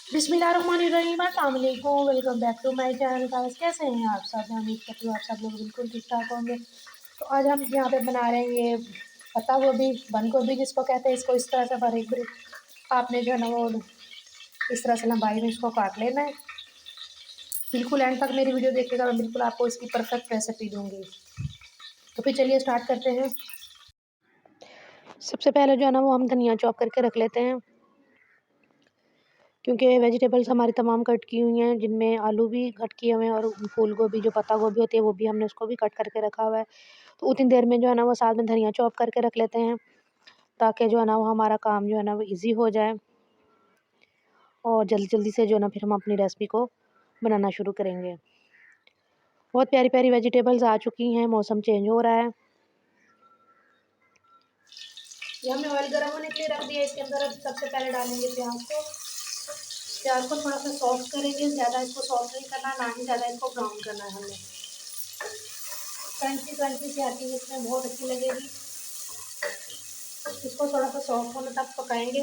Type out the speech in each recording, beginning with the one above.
बिस्मिल्लाहिर्रहमानिर्रहीम, अस्सलाम वालेकुम। Welcome back to my channel guys. कैसे हैं आप सब? मैं उम्मीद करती हूँ आप सब लोग बिल्कुल ठीक ठाक होंगे। तो आज हम यहाँ पे बना रहे हैं ये पत्ता गोभी, बंद गोभी जिसको कहते हैं। इसको इस तरह से बारीक बारीक आपने जो है ना वो इस तरह से लंबाई में इसको काट लेना है। बिल्कुल एंड तक मेरी वीडियो देखिएगा, मैं बिल्कुल आपको इसकी परफेक्ट रेसिपी दूँगी। तो फिर चलिए स्टार्ट करते हैं। सबसे पहले जो है ना वो हम धनिया चॉप करके रख लेते हैं, क्योंकि वेजिटेबल्स हमारी तमाम कट की हुई हैं, जिनमें आलू भी कट किए हुए हैं और फूल गोभी जो पत्ता गोभी होती है वो भी हमने उसको भी कट करके रखा हुआ है। तो उतनी देर में जो है ना वो साथ में धनिया चॉप करके रख लेते हैं, ताकि जो है ना वो हमारा काम जो है ना वो ईज़ी हो जाए और जल्दी जल्दी से जो है ना फिर हम अपनी रेसिपी को बनाना शुरू करेंगे। बहुत प्यारी प्यारी वेजिटेबल्स आ चुकी हैं, मौसम चेंज हो रहा है। ये हमने ऑयल गर्म होने के लिए रख दिया। इसके अंदर अब सबसे पहले डालेंगे प्याज को। प्याज को थोड़ा सा सॉफ्ट करेंगे, ज़्यादा इसको सॉफ्ट नहीं करना, ना ही ज़्यादा इसको ब्राउन करना है हमें। क्रंची क्रंची सी आती है इसमें, बहुत अच्छी लगेगी। इसको थोड़ा सा सॉफ्ट होने तक पकाएंगे।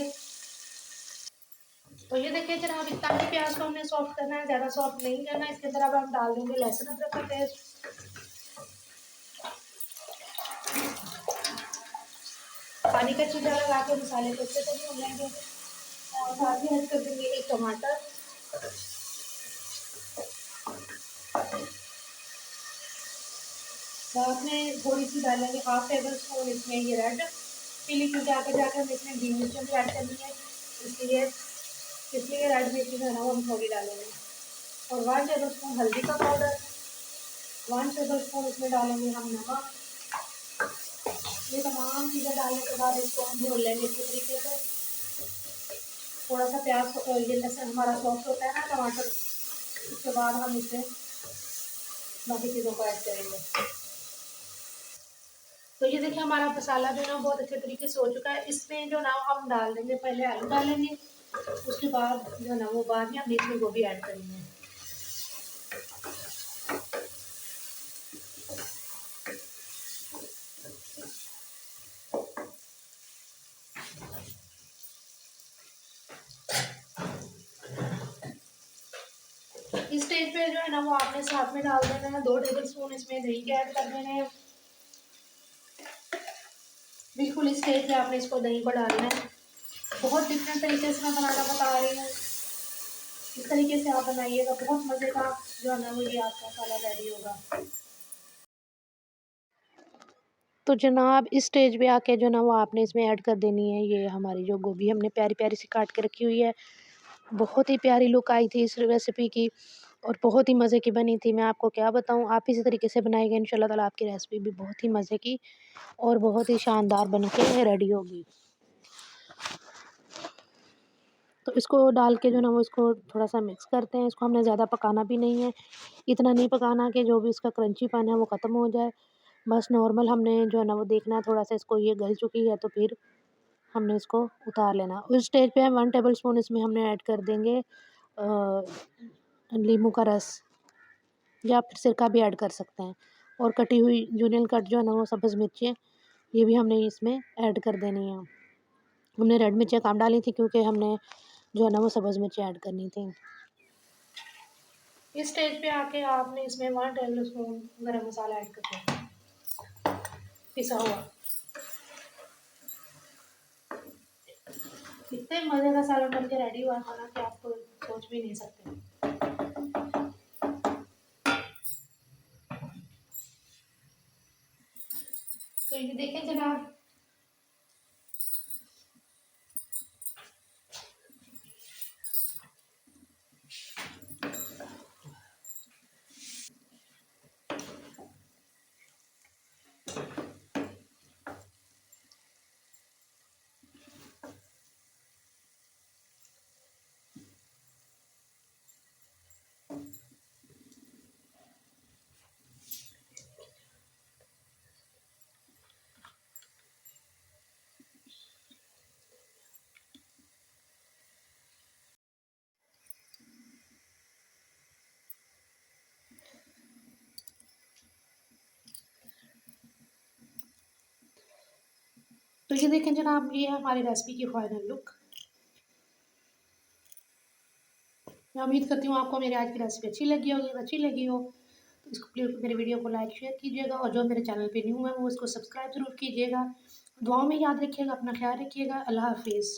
तो ये देखिए जनाब, इतना ही प्याज को हमने सॉफ्ट करना है, ज़्यादा सॉफ्ट नहीं करना है। इसके अंदर अब हम डाल देंगे लहसुन अदरक का पेस्ट। पानी का छींटा लगा के मसाले को अच्छे से भून लेंगे और साथ ही ऐड कर देंगे एक टमाटर। साथ में थोड़ी सी डालेंगे हाफ टेबल स्पून इसमें ये रेड चिली, क्योंकि आगे जाकर हम इसमें ग्रीन मिर्च भी ऐड करनी है, इसलिए इसलिए रेड मिर्ची जो है ना वो हम थोड़ी डालेंगे। और 1 टेबल स्पून हल्दी का पाउडर, 1 टेबल स्पून इसमें डालेंगे हम नमक। ये तमाम चीज़ें डालने के बाद इसको हम भून लेंगे अच्छी तरीके से। थोड़ा सा प्याज ये लहसुन हमारा सॉफ्ट होता है ना टमाटर, उसके बाद हम इसमें बाकी चीज़ों को ऐड करेंगे। तो ये देखिए हमारा मसाला जो ना बहुत अच्छे तरीके से हो चुका है। इसमें जो ना हम डाल देंगे, पहले आलू डालेंगे, उसके बाद जो ना वो बाद में हम इसमें गोभी ऐड करेंगे। इस स्टेज पे जो है ना वो आपने साथ में डाल देना है 2 टेबल स्पून इसमें दही के ऐड कर देने हैं। बिल्कुल इस स्टेज पे आपने इसको दही को डालना है। बहुत डिफरेंट तरीके से मैं बनाना बता रही हूँ, इस तरीके से आप बनाइएगा, बहुत मज़े का जो है ना वो ये आपका खाना रेडी होगा। तो जनाब इस स्टेज पे आके जो ना वो आपने इसमें ऐड कर देनी है ये हमारी जो गोभी हमने प्यारी प्यारी सी काट के रखी हुई है। बहुत ही प्यारी लुक आई थी इस रेसिपी की और बहुत ही मज़े की बनी थी। मैं आपको क्या बताऊँ, आप इसी तरीके से बनाएंगे इंशाल्लाह ताला आपकी रेसिपी भी बहुत ही मज़े की और बहुत ही शानदार बन के रेडी होगी। तो इसको डाल के जो ना वो इसको थोड़ा सा मिक्स करते हैं। इसको हमने ज़्यादा पकाना भी नहीं है, इतना नहीं पकाना कि जो भी इसका क्रंचीपन है वो ख़त्म हो जाए। बस नॉर्मल हमने जो है ना वो देखना है, थोड़ा सा इसको ये गल चुकी है तो फिर हमने इसको उतार लेना। उस स्टेज पे हम 1 टेबल स्पून इसमें हमने ऐड कर देंगे नींबू का रस, या फिर सिरका भी ऐड कर सकते हैं। और कटी हुई जूलियन कट जो है ना वो सब्ज़ मिर्चें, ये भी हमने इसमें ऐड कर देनी है। हमने रेड मिर्चें कम डाली थी क्योंकि हमने जो है ना वो सब्ज़ मिर्चें ऐड करनी थी। इस स्टेज पे आके आपने इसमें 1 टेबल स्पून गरम मसाला ऐड कर देना, पिसा हुआ। इतने मज़े का सालन बन के रेडी हुआ खाना कि आप तो सोच भी नहीं सकते। तो ये देखें जनाब, तो ये देखें जनाब, ये है हमारी रेसिपी की फाइनल लुक। मैं उम्मीद करती हूँ आपको मेरी आज की रेसिपी अच्छी लगी होगी। अच्छी लगी हो तो इसको प्लीज़ मेरे वीडियो को लाइक शेयर कीजिएगा, और जो मेरे चैनल पे न्यू है वो इसको सब्सक्राइब ज़रूर कीजिएगा। दुआओं में याद रखिएगा, अपना ख्याल रखिएगा। अल्लाह हाफ़िज़।